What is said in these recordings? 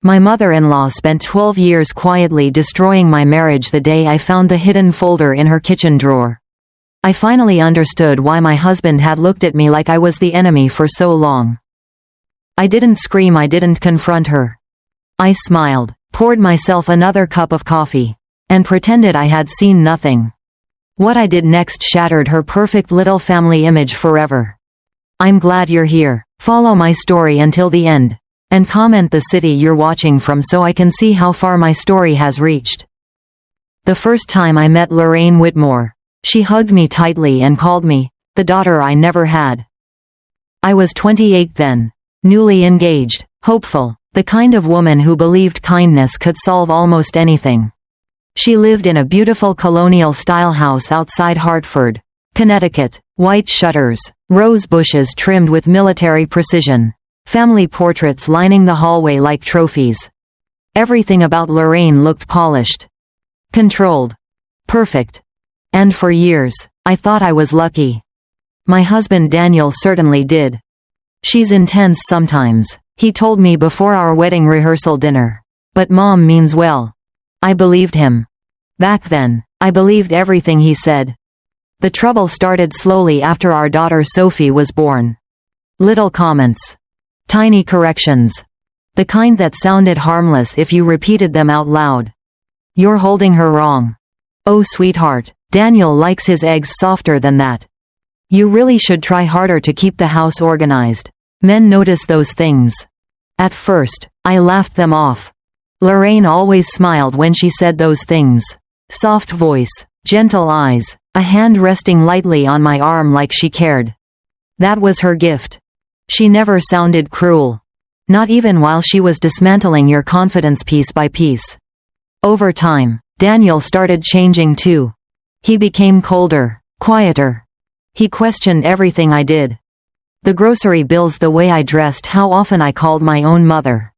My mother-in-law spent 12 years quietly destroying my marriage the day I found the hidden folder in her kitchen drawer. I finally understood why my husband had looked at me like I was the enemy for so long. I didn't scream, I didn't confront her. I smiled, poured myself another cup of coffee, and pretended I had seen nothing. What I did next shattered her perfect little family image forever. I'm glad you're here. Follow my story until the end, and comment the city you're watching from so I can see how far my story has reached. The first time I met Lorraine Whitmore, she hugged me tightly and called me the daughter I never had. I was 28 then, newly engaged, hopeful, the kind of woman who believed kindness could solve almost anything. She lived in a beautiful colonial-style house outside Hartford, Connecticut, white shutters, rose bushes trimmed with military precision, family portraits lining the hallway like trophies. Everything about Lorraine looked polished, controlled, perfect. And for years, I thought I was lucky. My husband Daniel certainly did. She's intense sometimes, he told me before our wedding rehearsal dinner. But Mom means well. I believed him. Back then, I believed everything he said. The trouble started slowly after our daughter Sophie was born. Little comments. Tiny corrections. The kind that sounded harmless if you repeated them out loud. You're holding her wrong. Oh sweetheart, Daniel likes his eggs softer than that. You really should try harder to keep the house organized. Men notice those things. At first, I laughed them off. Lorraine always smiled when she said those things. Soft voice, gentle eyes, a hand resting lightly on my arm like she cared. That was her gift. She never sounded cruel. Not even while she was dismantling your confidence piece by piece. Over time, Daniel started changing too. He became colder, quieter. He questioned everything I did. The grocery bills, the way I dressed, how often I called my own mother.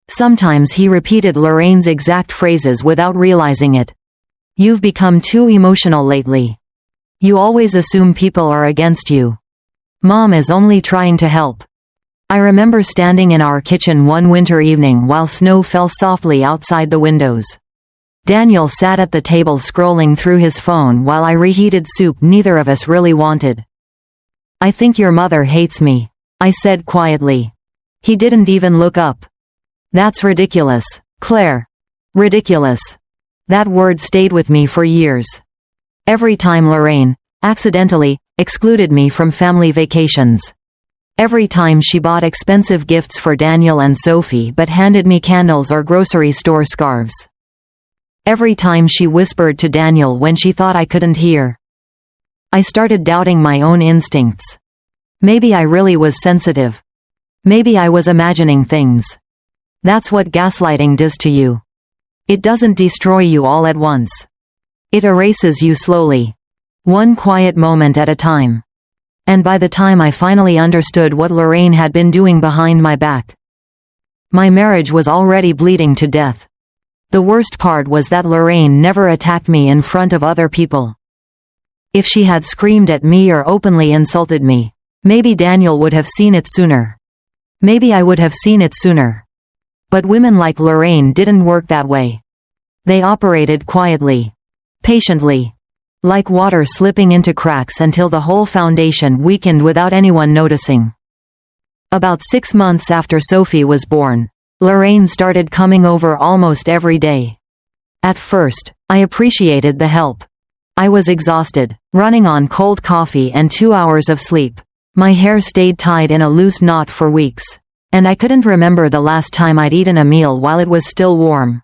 Sometimes he repeated Lorraine's exact phrases without realizing it. You've become too emotional lately. You always assume people are against you. Mom is only trying to help. I remember standing in our kitchen one winter evening while snow fell softly outside the windows. Daniel sat at the table scrolling through his phone while I reheated soup neither of us really wanted. I think your mother hates me, I said quietly. He didn't even look up. That's ridiculous, Claire. Ridiculous. That word stayed with me for years. Every time Lorraine, accidentally, excluded me from family vacations. Every time she bought expensive gifts for Daniel and Sophie but handed me candles or grocery store scarves. Every time she whispered to Daniel when she thought I couldn't hear. I started doubting my own instincts. Maybe I really was sensitive. Maybe I was imagining things. That's what gaslighting does to you. It doesn't destroy you all at once. It erases you slowly. One quiet moment at a time. And by the time I finally understood what Lorraine had been doing behind my back, my marriage was already bleeding to death. The worst part was that Lorraine never attacked me in front of other people. If she had screamed at me or openly insulted me, maybe Daniel would have seen it sooner. Maybe I would have seen it sooner. But women like Lorraine didn't work that way. They operated quietly, patiently, like water slipping into cracks until the whole foundation weakened without anyone noticing. About 6 months after Sophie was born, Lorraine started coming over almost every day. At first, I appreciated the help. I was exhausted, running on cold coffee and 2 hours of sleep. My hair stayed tied in a loose knot for weeks, and I couldn't remember the last time I'd eaten a meal while it was still warm.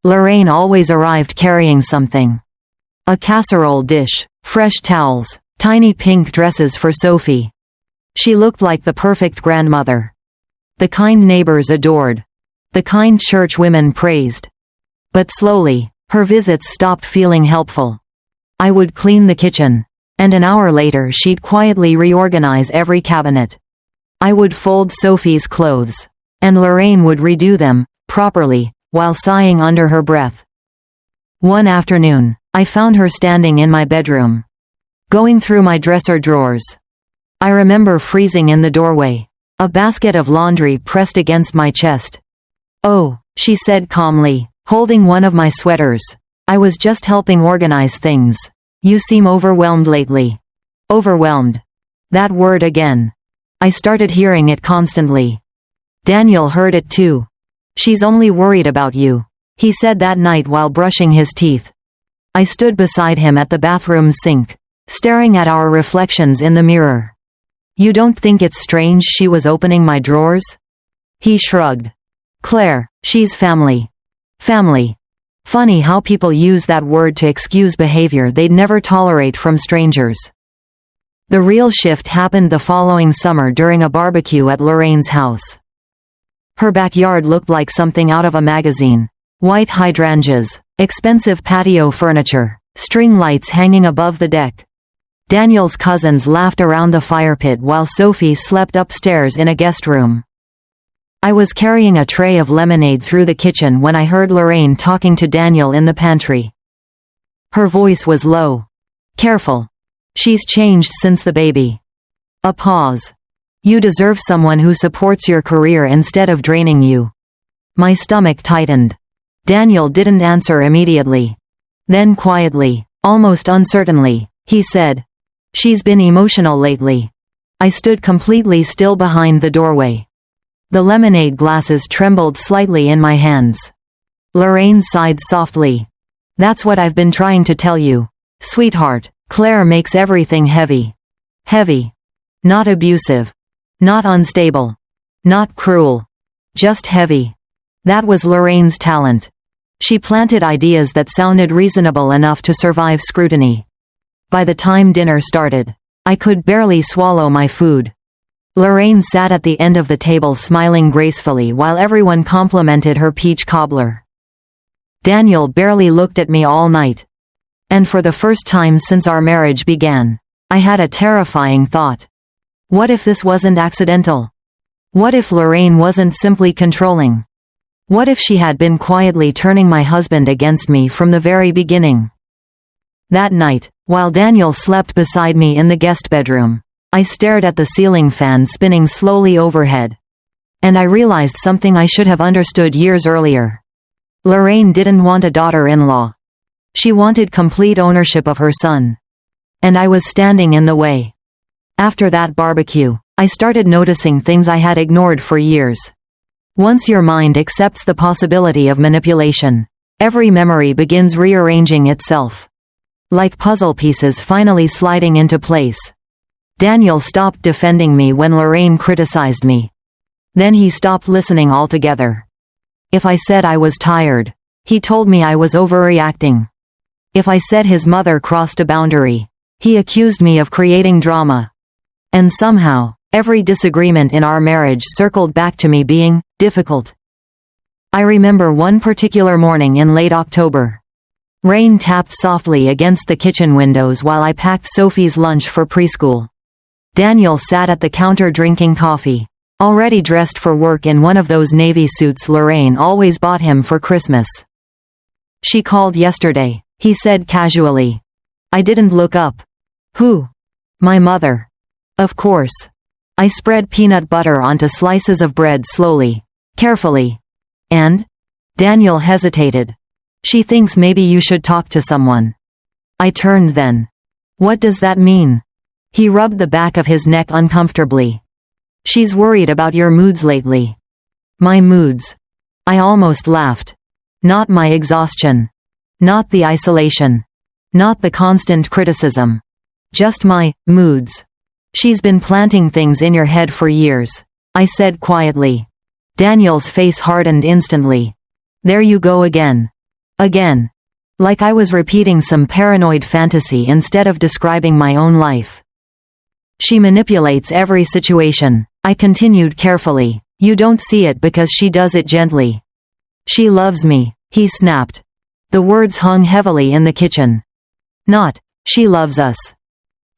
Lorraine always arrived carrying something. A casserole dish, fresh towels, tiny pink dresses for Sophie. She looked like the perfect grandmother. The kind neighbors adored. The kind church women praised. But slowly, her visits stopped feeling helpful. I would clean the kitchen, and an hour later she'd quietly reorganize every cabinet. I would fold Sophie's clothes, and Lorraine would redo them, properly, while sighing under her breath. One afternoon, I found her standing in my bedroom, going through my dresser drawers. I remember freezing in the doorway, a basket of laundry pressed against my chest. "Oh," she said calmly, holding one of my sweaters. "I was just helping organize things. You seem overwhelmed lately." Overwhelmed. That word again. I started hearing it constantly. Daniel heard it too. "She's only worried about you," he said that night while brushing his teeth. I stood beside him at the bathroom sink, staring at our reflections in the mirror. "You don't think it's strange she was opening my drawers?" He shrugged. "Claire, she's family. Family. Funny how people use that word to excuse behavior they'd never tolerate from strangers." The real shift happened the following summer during a barbecue at Lorraine's house. Her backyard looked like something out of a magazine. White hydrangeas, expensive patio furniture, string lights hanging above the deck. Daniel's cousins laughed around the fire pit while Sophie slept upstairs in a guest room. I was carrying a tray of lemonade through the kitchen when I heard Lorraine talking to Daniel in the pantry. Her voice was low. "Careful. She's changed since the baby." A pause. "You deserve someone who supports your career instead of draining you." My stomach tightened. Daniel didn't answer immediately. Then quietly, almost uncertainly, he said, "She's been emotional lately." I stood completely still behind the doorway. The lemonade glasses trembled slightly in my hands. Lorraine sighed softly. "That's what I've been trying to tell you, sweetheart. Claire makes everything heavy. Heavy. Not abusive. Not unstable. Not cruel. Just heavy." That was Lorraine's talent. She planted ideas that sounded reasonable enough to survive scrutiny. By the time dinner started, I could barely swallow my food. Lorraine sat at the end of the table smiling gracefully while everyone complimented her peach cobbler. Daniel barely looked at me all night. And for the first time since our marriage began, I had a terrifying thought. What if this wasn't accidental? What if Lorraine wasn't simply controlling? What if she had been quietly turning my husband against me from the very beginning? That night, while Daniel slept beside me in the guest bedroom, I stared at the ceiling fan spinning slowly overhead. And I realized something I should have understood years earlier. Lorraine didn't want a daughter-in-law. She wanted complete ownership of her son. And I was standing in the way. After that barbecue, I started noticing things I had ignored for years. Once your mind accepts the possibility of manipulation, every memory begins rearranging itself. Like puzzle pieces finally sliding into place. Daniel stopped defending me when Lorraine criticized me. Then he stopped listening altogether. If I said I was tired, he told me I was overreacting. If I said his mother crossed a boundary, he accused me of creating drama. And somehow, every disagreement in our marriage circled back to me being difficult. I remember one particular morning in late October. Rain tapped softly against the kitchen windows while I packed Sophie's lunch for preschool. Daniel sat at the counter drinking coffee, already dressed for work in one of those navy suits Lorraine always bought him for Christmas. "She called yesterday," he said casually. I didn't look up. "Who?" "My mother." "Of course." I spread peanut butter onto slices of bread slowly, carefully. "And?" Daniel hesitated. "She thinks maybe you should talk to someone." I turned then. "What does that mean?" He rubbed the back of his neck uncomfortably. "She's worried about your moods lately." "My moods?" I almost laughed. Not my exhaustion. Not the isolation. Not the constant criticism. Just my moods. "She's been planting things in your head for years," I said quietly. Daniel's face hardened instantly. "There you go again." Again. Like I was repeating some paranoid fantasy instead of describing my own life. "She manipulates every situation," I continued carefully. "You don't see it because she does it gently." "She loves me," he snapped. The words hung heavily in the kitchen. Not, "She loves us."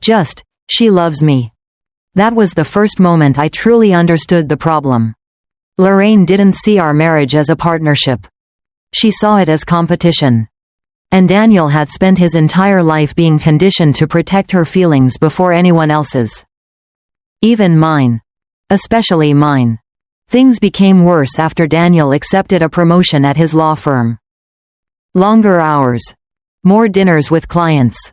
Just, "She loves me." That was the first moment I truly understood the problem. Lorraine didn't see our marriage as a partnership. She saw it as competition. And Daniel had spent his entire life being conditioned to protect her feelings before anyone else's. Even mine. Especially mine. Things became worse after Daniel accepted a promotion at his law firm. Longer hours. More dinners with clients.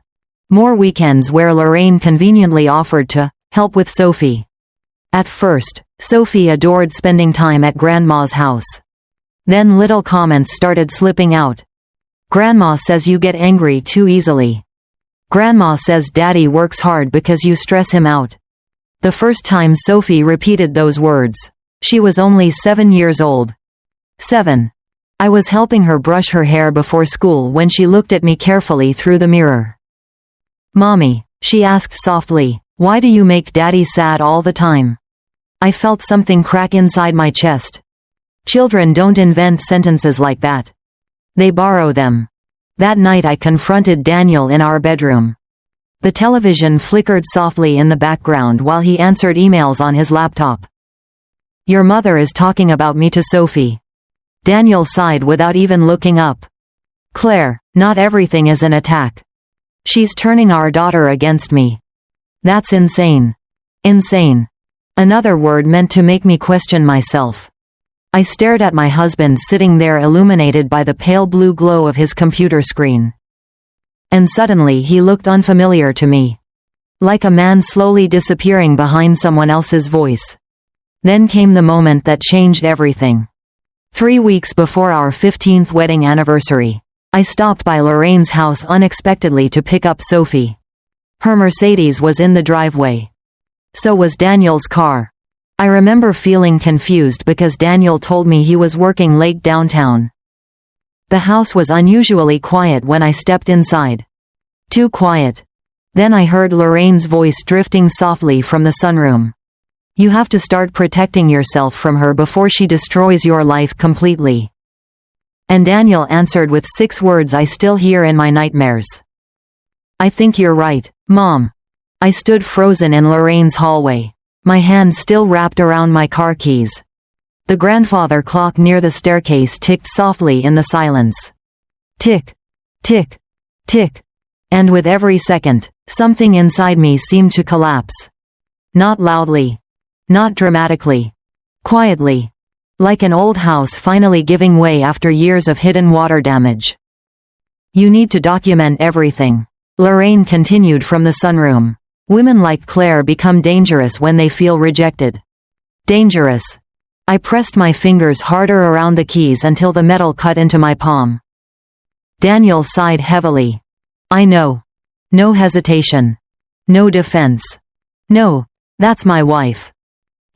More weekends where Lorraine conveniently offered to help with Sophie. At first, Sophie adored spending time at Grandma's house. Then little comments started slipping out. Grandma says you get angry too easily. Grandma says Daddy works hard because you stress him out. The first time Sophie repeated those words, she was only 7 years old. 7. I was helping her brush her hair before school when she looked at me carefully through the mirror. "Mommy," she asked softly, "why do you make Daddy sad all the time?" I felt something crack inside my chest. Children don't invent sentences like that. They borrow them. That night I confronted Daniel in our bedroom. The television flickered softly in the background while he answered emails on his laptop. "Your mother is talking about me to Sophie." Daniel sighed without even looking up. "Claire, not everything is an attack. She's turning our daughter against me." "That's insane." "Insane." Another word meant to make me question myself. I stared at my husband sitting there illuminated by the pale blue glow of his computer screen. And suddenly he looked unfamiliar to me. Like a man slowly disappearing behind someone else's voice. Then came the moment that changed everything. 3 weeks before our 15th wedding anniversary, I stopped by Lorraine's house unexpectedly to pick up Sophie. Her Mercedes was in the driveway. So was Daniel's car. I remember feeling confused because Daniel told me he was working late downtown. The house was unusually quiet when I stepped inside. Too quiet. Then I heard Lorraine's voice drifting softly from the sunroom. "You have to start protecting yourself from her before she destroys your life completely." And Daniel answered with 6 words I still hear in my nightmares. "I think you're right, Mom." I stood frozen in Lorraine's hallway, my hand still wrapped around my car keys. The grandfather clock near the staircase ticked softly in the silence. Tick, tick, tick. And with every second, something inside me seemed to collapse. Not loudly. Not dramatically. Quietly. Like an old house finally giving way after years of hidden water damage. "You need to document everything," Lorraine continued from the sunroom. "Women like Claire become dangerous when they feel rejected." Dangerous. I pressed my fingers harder around the keys until the metal cut into my palm. Daniel sighed heavily. "I know." No hesitation. No defense. "No, that's my wife."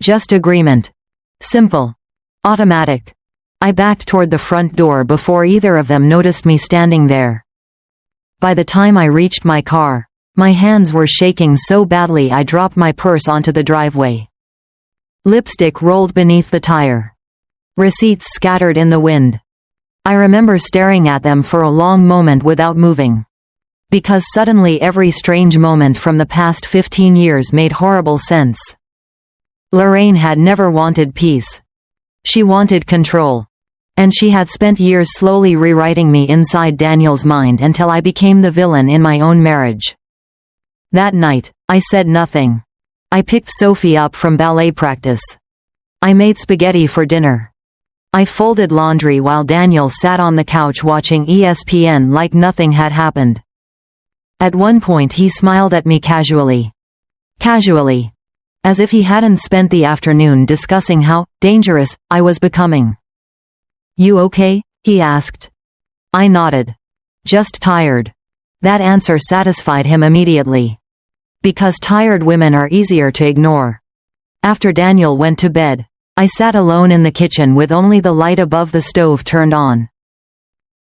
Just agreement. Simple. Automatic. I backed toward the front door before either of them noticed me standing there. By the time I reached my car, my hands were shaking so badly I dropped my purse onto the driveway. Lipstick rolled beneath the tire. Receipts scattered in the wind. I remember staring at them for a long moment without moving. Because suddenly every strange moment from the past 15 years made horrible sense. Lorraine had never wanted peace. She wanted control. And she had spent years slowly rewriting me inside Daniel's mind until I became the villain in my own marriage. That night, I said nothing. I picked Sophie up from ballet practice. I made spaghetti for dinner. I folded laundry while Daniel sat on the couch watching ESPN like nothing had happened. At one point he smiled at me casually. Casually. As if he hadn't spent the afternoon discussing how dangerous I was becoming. "You okay?" he asked. I nodded. "Just tired." That answer satisfied him immediately. Because tired women are easier to ignore. After Daniel went to bed, I sat alone in the kitchen with only the light above the stove turned on.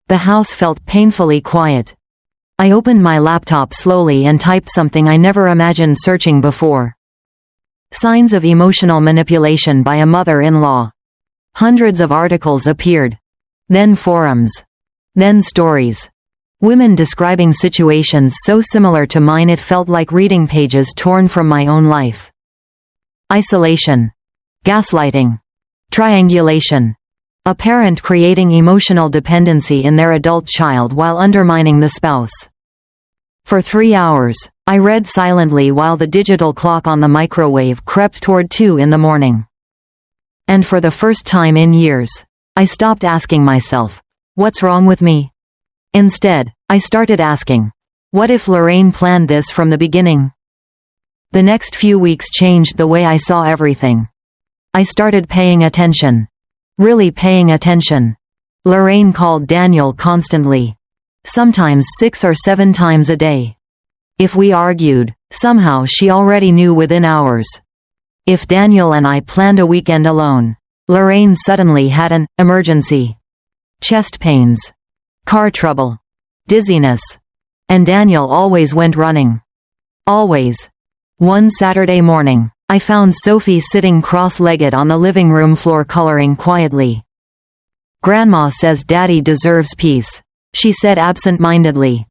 The house felt painfully quiet. I opened my laptop slowly and typed something I never imagined searching before. Signs of emotional manipulation by a mother-in-law. Hundreds of articles appeared. Then forums. Then stories. Women describing situations so similar to mine it felt like reading pages torn from my own life. Isolation. Gaslighting. Triangulation. A parent creating emotional dependency in their adult child while undermining the spouse. For 3 hours, I read silently while the digital clock on the microwave crept toward 2 in the morning. And for the first time in years, I stopped asking myself, what's wrong with me? Instead, I started asking, what if Lorraine planned this from the beginning? The next few weeks changed the way I saw everything. I started paying attention. Really paying attention. Lorraine called Daniel constantly. Sometimes 6 or 7 times a day. If we argued, somehow she already knew within hours. If Daniel and I planned a weekend alone, Lorraine suddenly had an emergency. Chest pains. Car trouble. Dizziness. And Daniel always went running. Always. One Saturday morning, I found Sophie sitting cross-legged on the living room floor coloring quietly. "Grandma says Daddy deserves peace," she said absent-mindedly.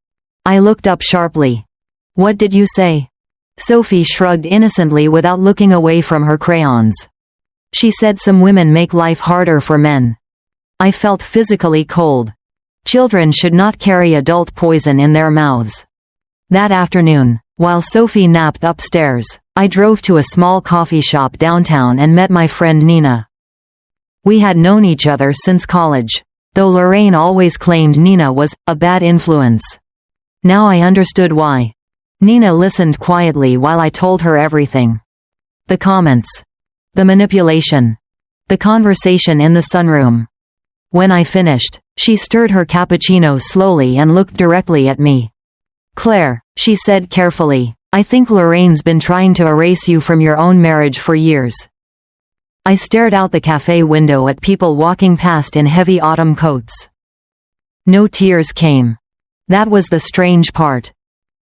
I looked up sharply. "What did you say?" Sophie shrugged innocently without looking away from her crayons. She said some women make life harder for men. I felt physically cold. Children should not carry adult poison in their mouths. That afternoon, while Sophie napped upstairs, I drove to a small coffee shop downtown and met my friend Nina. We had known each other since college, though Lorraine always claimed Nina was a bad influence. Now I understood why. Nina listened quietly while I told her everything. The comments. The manipulation. The conversation in the sunroom. When I finished, she stirred her cappuccino slowly and looked directly at me. "Claire," she said carefully, "I think Lorraine's been trying to erase you from your own marriage for years." I stared out the cafe window at people walking past in heavy autumn coats. No tears came. That was the strange part.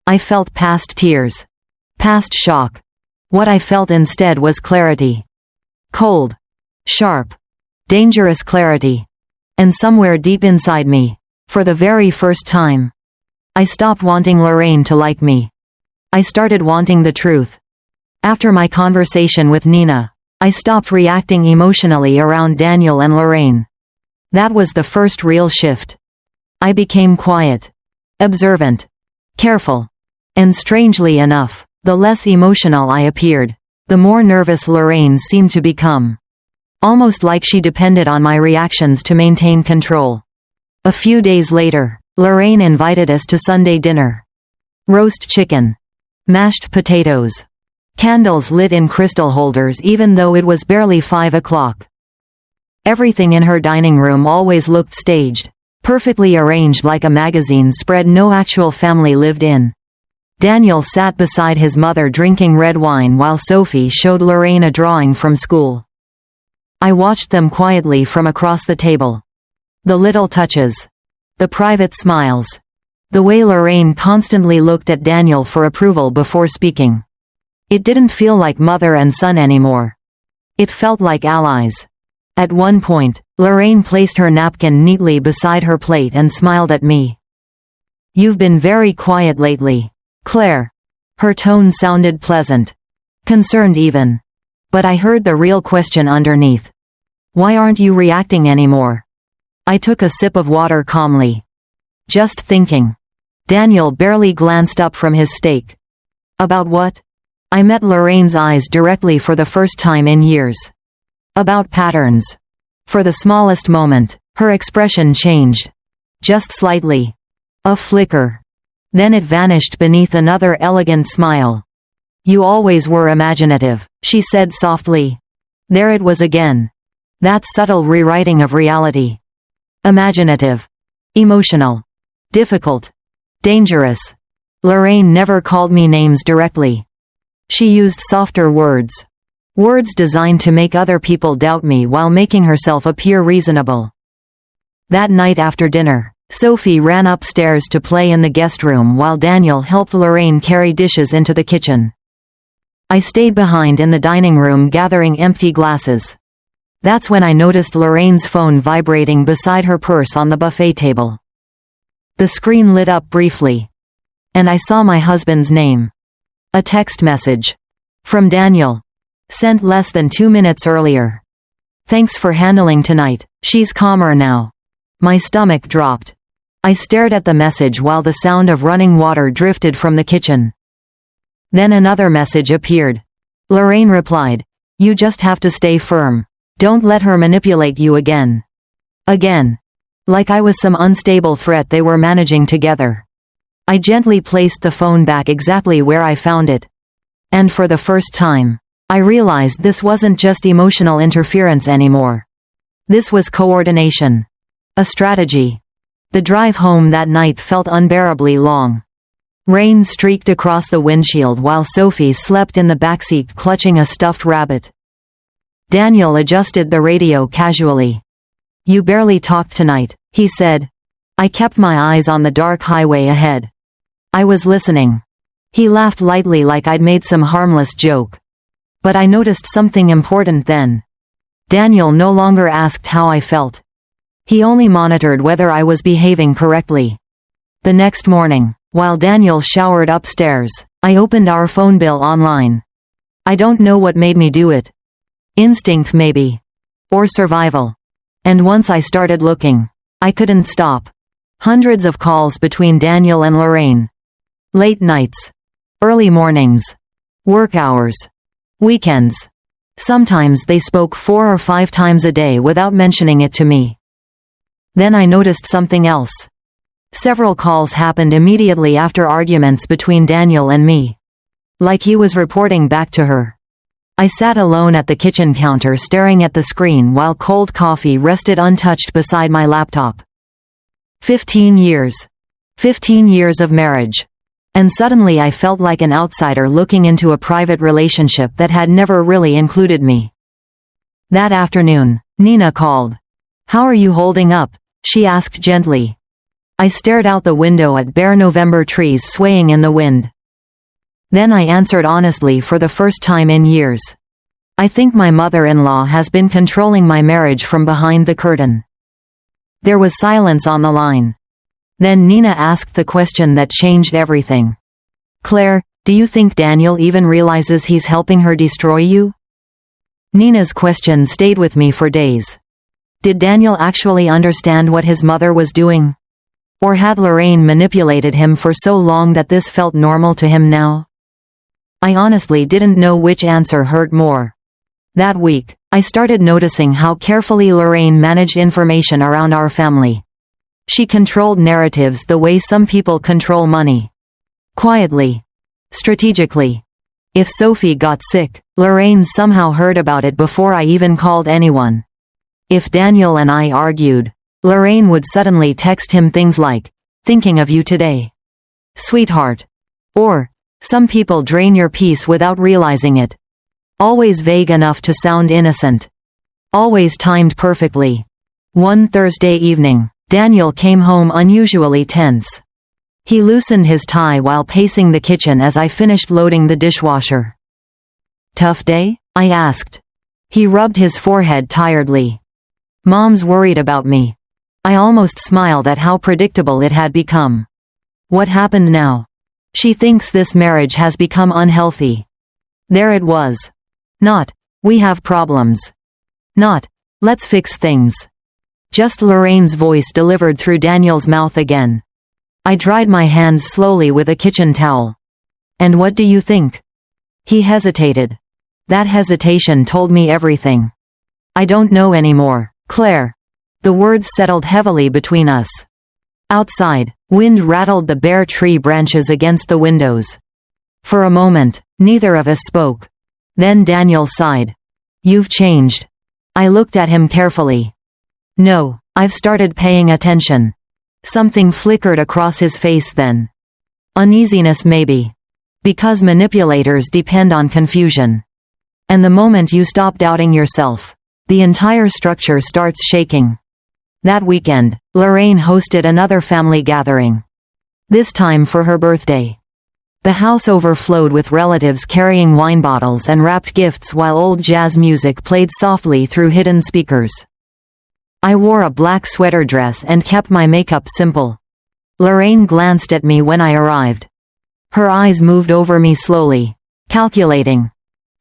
I felt past tears. Past shock. What I felt instead was clarity. Cold. Sharp. Dangerous clarity. And somewhere deep inside me, for the very first time, I stopped wanting Lorraine to like me. I started wanting the truth. After my conversation with Nina, I stopped reacting emotionally around Daniel and Lorraine. That was the first real shift. I became quiet. Observant. Careful. And strangely enough, the less emotional I appeared, the more nervous Lorraine seemed to become. Almost like she depended on my reactions to maintain control. A few days later, Lorraine invited us to Sunday dinner. Roast chicken. Mashed potatoes. Candles lit in crystal holders even though it was barely 5 o'clock. Everything in her dining room always looked staged, perfectly arranged like a magazine spread no actual family lived in. Daniel sat beside his mother drinking red wine while Sophie showed Lorraine a drawing from school. I watched them quietly from across the table. The little touches. The private smiles. The way Lorraine constantly looked at Daniel for approval before speaking. It didn't feel like mother and son anymore. It felt like allies. At one point, Lorraine placed her napkin neatly beside her plate and smiled at me. "You've been very quiet lately, Claire." Her tone sounded pleasant. Concerned even. But I heard the real question underneath. "Why aren't you reacting anymore?" I took a sip of water calmly. "Just thinking." Daniel barely glanced up from his steak. "About what?" I met Lorraine's eyes directly for the first time in years. "About patterns." For the smallest moment, her expression changed. Just slightly. A flicker. Then it vanished beneath another elegant smile. "You always were imaginative," she said softly. There it was again. That subtle rewriting of reality. Imaginative. Emotional. Difficult. Dangerous. Lorraine never called me names directly. She used softer words. Words designed to make other people doubt me while making herself appear reasonable. That night after dinner, Sophie ran upstairs to play in the guest room while Daniel helped Lorraine carry dishes into the kitchen. I stayed behind in the dining room gathering empty glasses. That's when I noticed Lorraine's phone vibrating beside her purse on the buffet table. The screen lit up briefly. And I saw my husband's name. A text message. From Daniel. Sent less than 2 minutes earlier. "Thanks for handling tonight, she's calmer now." My stomach dropped. I stared at the message while the sound of running water drifted from the kitchen. Then another message appeared. Lorraine replied, "You just have to stay firm. Don't let her manipulate you again. Again. Like I was some unstable threat they were managing together. I gently placed the phone back exactly where I found it. And for the first time, I realized this wasn't just emotional interference anymore. This was coordination. A strategy. The drive home that night felt unbearably long. Rain streaked across the windshield while Sophie slept in the backseat clutching a stuffed rabbit. Daniel adjusted the radio casually. You barely talked tonight, he said. I kept my eyes on the dark highway ahead. I was listening. He laughed lightly like I'd made some harmless joke. But I noticed something important then. Daniel no longer asked how I felt. He only monitored whether I was behaving correctly. The next morning, while Daniel showered upstairs, I opened our phone bill online. I don't know what made me do it. Instinct maybe. Or survival. And once I started looking, I couldn't stop. Hundreds of calls between Daniel and Lorraine. Late nights. Early mornings. Work hours. Weekends. Sometimes they spoke 4 or 5 times a day without mentioning it to me. Then I noticed something else. Several calls happened immediately after arguments between Daniel and me. Like he was reporting back to her. I sat alone at the kitchen counter staring at the screen while cold coffee rested untouched beside my laptop. 15 years. 15 years of marriage. And suddenly I felt like an outsider looking into a private relationship that had never really included me. That afternoon, Nina called. How are you holding up? She asked gently. I stared out the window at bare November trees swaying in the wind. Then I answered honestly for the first time in years. I think my mother-in-law has been controlling my marriage from behind the curtain. There was silence on the line. Then Nina asked the question that changed everything. Claire, do you think Daniel even realizes he's helping her destroy you? Nina's question stayed with me for days. Did Daniel actually understand what his mother was doing? Or had Lorraine manipulated him for so long that this felt normal to him now? I honestly didn't know which answer hurt more. That week, I started noticing how carefully Lorraine managed information around our family. She controlled narratives the way some people control money. Quietly. Strategically. If Sophie got sick, Lorraine somehow heard about it before I even called anyone. If Daniel and I argued, Lorraine would suddenly text him things like, "Thinking of you today. Sweetheart." Or, "Some people drain your peace without realizing it." Always vague enough to sound innocent. Always timed perfectly. One Thursday evening, Daniel came home unusually tense. He loosened his tie while pacing the kitchen as I finished loading the dishwasher. Tough day? I asked. He rubbed his forehead tiredly. Mom's worried about me. I almost smiled at how predictable it had become. What happened now? She thinks this marriage has become unhealthy. There it was. Not, we have problems. Not, let's fix things. Just Lorraine's voice delivered through Daniel's mouth again. I dried my hands slowly with a kitchen towel. And what do you think? He hesitated. That hesitation told me everything. I don't know anymore, Claire. The words settled heavily between us. Outside, wind rattled the bare tree branches against the windows. For a moment, neither of us spoke. Then Daniel sighed. You've changed. I looked at him carefully. No, I've started paying attention. Something flickered across his face then. Uneasiness maybe. Because manipulators depend on confusion. And the moment you stop doubting yourself, the entire structure starts shaking. That weekend, Lorraine hosted another family gathering. This time for her birthday. The house overflowed with relatives carrying wine bottles and wrapped gifts while old jazz music played softly through hidden speakers. I wore a black sweater dress and kept my makeup simple. Lorraine glanced at me when I arrived. Her eyes moved over me slowly, calculating.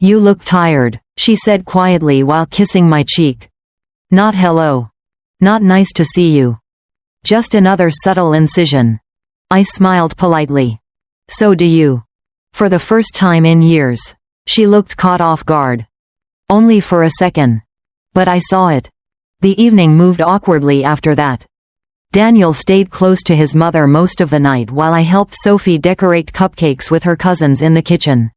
You look tired, she said quietly while kissing my cheek. Not hello. Not nice to see you. Just another subtle incision. I smiled politely. So do you. For the first time in years. She looked caught off guard. Only for a second. But I saw it. The evening moved awkwardly after that. Daniel stayed close to his mother most of the night while I helped Sophie decorate cupcakes with her cousins in the kitchen.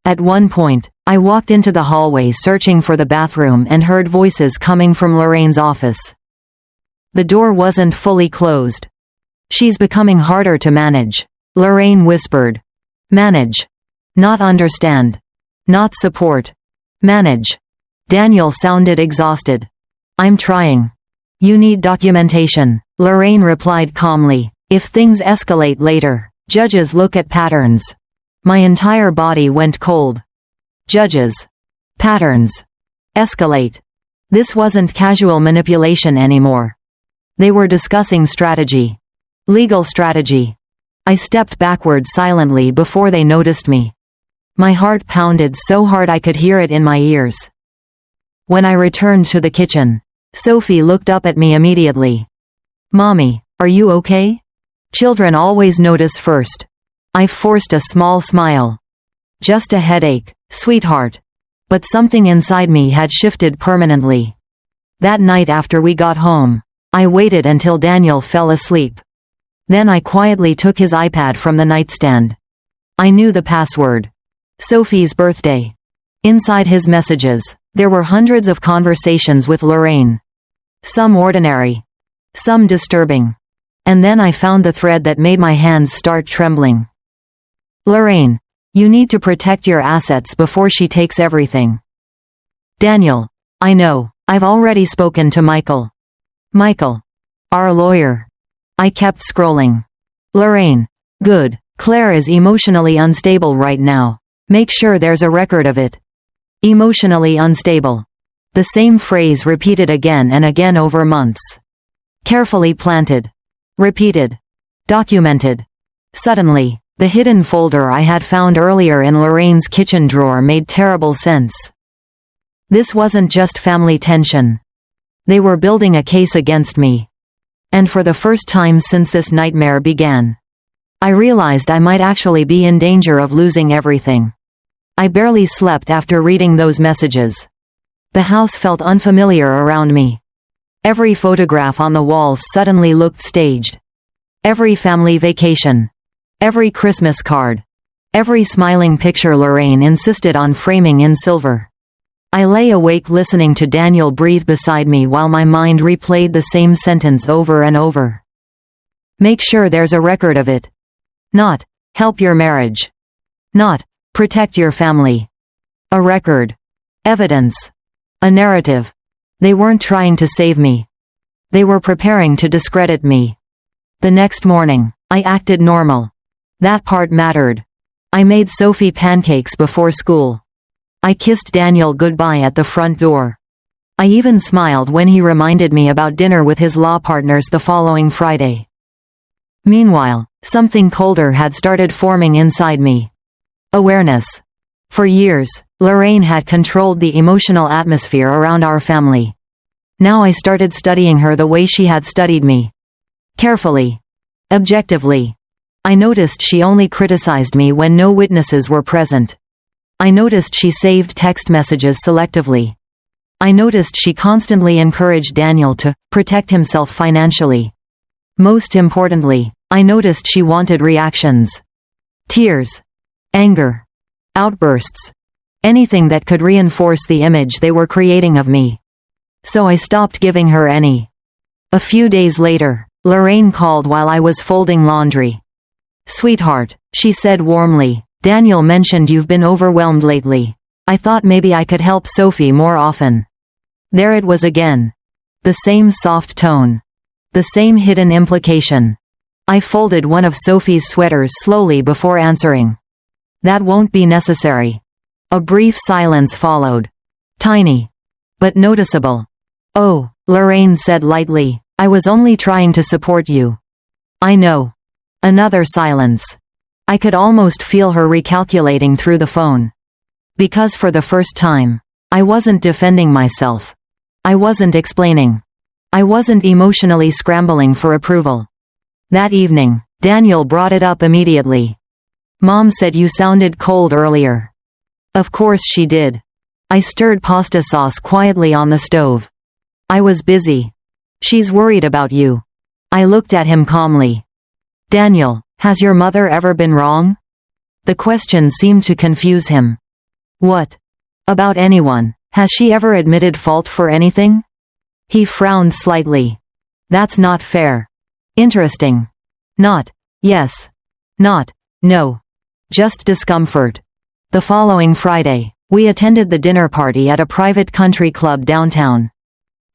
At one point, I walked into the hallway searching for the bathroom and heard voices coming from Lorraine's office. The door wasn't fully closed. "She's becoming harder to manage," Lorraine whispered. "Manage. Not understand. Not support. Manage." Daniel sounded exhausted. "I'm trying." "You need documentation," Lorraine replied calmly. "If things escalate later, judges look at patterns." My entire body went cold. Judges. Patterns. Escalate. This wasn't casual manipulation anymore. They were discussing strategy. Legal strategy. I stepped backward silently before they noticed me. My heart pounded so hard I could hear it in my ears. When I returned to the kitchen, Sophie looked up at me immediately. "Mommy, are you okay?" Children always notice first. I forced a small smile. "Just a headache, sweetheart." But something inside me had shifted permanently. That night after we got home, I waited until Daniel fell asleep. Then I quietly took his iPad from the nightstand. I knew the password. Sophie's birthday. Inside his messages, there were hundreds of conversations with Lorraine. Some ordinary. Some disturbing. And then I found the thread that made my hands start trembling. "Lorraine, you need to protect your assets before she takes everything." "Daniel, I know, I've already spoken to Michael." "Michael. Our lawyer." I kept scrolling. "Lorraine. Good. Claire is emotionally unstable right now. Make sure there's a record of it." Emotionally unstable. The same phrase repeated again and again over months. Carefully planted. Repeated. Documented. Suddenly, the hidden folder I had found earlier in Lorraine's kitchen drawer made terrible sense. This wasn't just family tension. They were building a case against me. And for the first time since this nightmare began, I realized I might actually be in danger of losing everything. I barely slept after reading those messages. The house felt unfamiliar around me. Every photograph on the walls suddenly looked staged. Every family vacation. Every Christmas card. Every smiling picture Lorraine insisted on framing in silver. I lay awake listening to Daniel breathe beside me while my mind replayed the same sentence over and over. Make sure there's a record of it. Not, help your marriage. Not, protect your family. A record. Evidence. A narrative. They weren't trying to save me. They were preparing to discredit me. The next morning, I acted normal. That part mattered. I made Sophie pancakes before school. I kissed Daniel goodbye at the front door. I even smiled when he reminded me about dinner with his law partners the following Friday. Meanwhile, something colder had started forming inside me. Awareness. For years, Lorraine had controlled the emotional atmosphere around our family. Now I started studying her the way she had studied me. Carefully. Objectively. I noticed she only criticized me when no witnesses were present. I noticed she saved text messages selectively. I noticed she constantly encouraged Daniel to protect himself financially. Most importantly, I noticed she wanted reactions. Tears. Anger. Outbursts. Anything that could reinforce the image they were creating of me. So I stopped giving her any. A few days later, Lorraine called while I was folding laundry. "Sweetheart," she said warmly, "Daniel mentioned you've been overwhelmed lately. I thought maybe I could help Sophie more often." There it was again. The same soft tone. The same hidden implication. I folded one of Sophie's sweaters slowly before answering. "That won't be necessary." A brief silence followed. Tiny. But noticeable. "Oh," Lorraine said lightly, "I was only trying to support you." "I know." Another silence. I could almost feel her recalculating through the phone. Because for the first time, I wasn't defending myself. I wasn't explaining. I wasn't emotionally scrambling for approval. That evening, Daniel brought it up immediately. "Mom said you sounded cold earlier." Of course she did. I stirred pasta sauce quietly on the stove. I was busy. She's worried about you. I looked at him calmly. Daniel, has your mother ever been wrong? The question seemed to confuse him. What? About anyone? Has she ever admitted fault for anything? He frowned slightly. That's not fair. Interesting. Not. Yes. Not. No. Just discomfort. The following Friday, we attended the dinner party at a private country club downtown.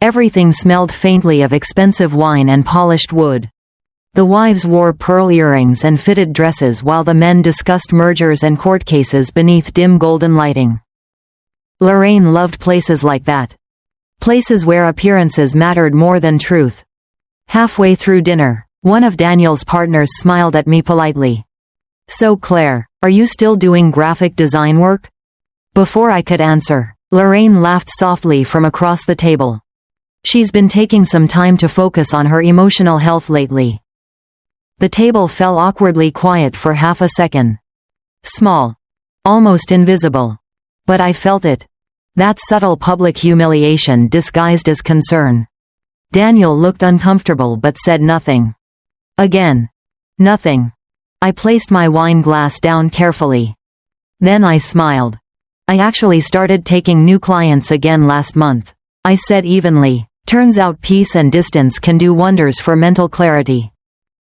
Everything smelled faintly of expensive wine and polished wood. The wives wore pearl earrings and fitted dresses while the men discussed mergers and court cases beneath dim golden lighting. Lorraine loved places like that. Places where appearances mattered more than truth. Halfway through dinner, one of Daniel's partners smiled at me politely. So Claire, are you still doing graphic design work? Before I could answer, Lorraine laughed softly from across the table. She's been taking some time to focus on her emotional health lately. The table fell awkwardly quiet for half a second. Small. Almost invisible. But I felt it. That subtle public humiliation disguised as concern. Daniel looked uncomfortable but said nothing. Again. Nothing. I placed my wine glass down carefully. Then I smiled. I actually started taking new clients again last month. I said evenly. Turns out peace and distance can do wonders for mental clarity.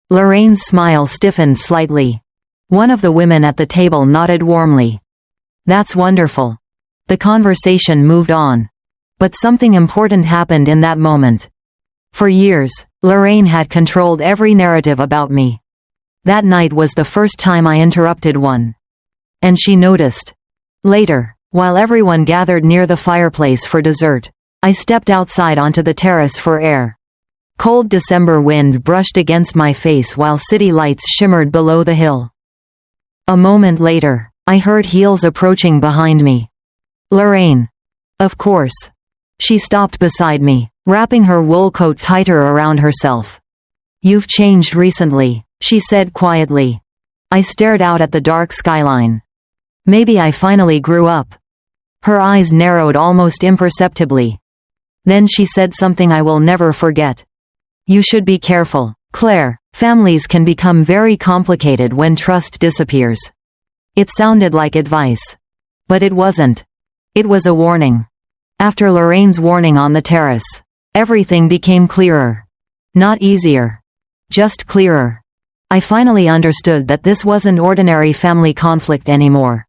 Lorraine's smile stiffened slightly. One of the women at the table nodded warmly. That's wonderful. The conversation moved on. But something important happened in that moment. For years, Lorraine had controlled every narrative about me. That night was the first time I interrupted one. And she noticed. Later, while everyone gathered near the fireplace for dessert, I stepped outside onto the terrace for air. Cold December wind brushed against my face while city lights shimmered below the hill. A moment later, I heard heels approaching behind me. Lorraine. Of course. She stopped beside me, wrapping her wool coat tighter around herself. You've changed recently, she said quietly. I stared out at the dark skyline. Maybe I finally grew up. Her eyes narrowed almost imperceptibly. Then she said something I will never forget. You should be careful, Claire. Families can become very complicated when trust disappears. It sounded like advice. But it wasn't. It was a warning. After Lorraine's warning on the terrace, everything became clearer. Not easier. Just clearer. I finally understood that this wasn't ordinary family conflict anymore.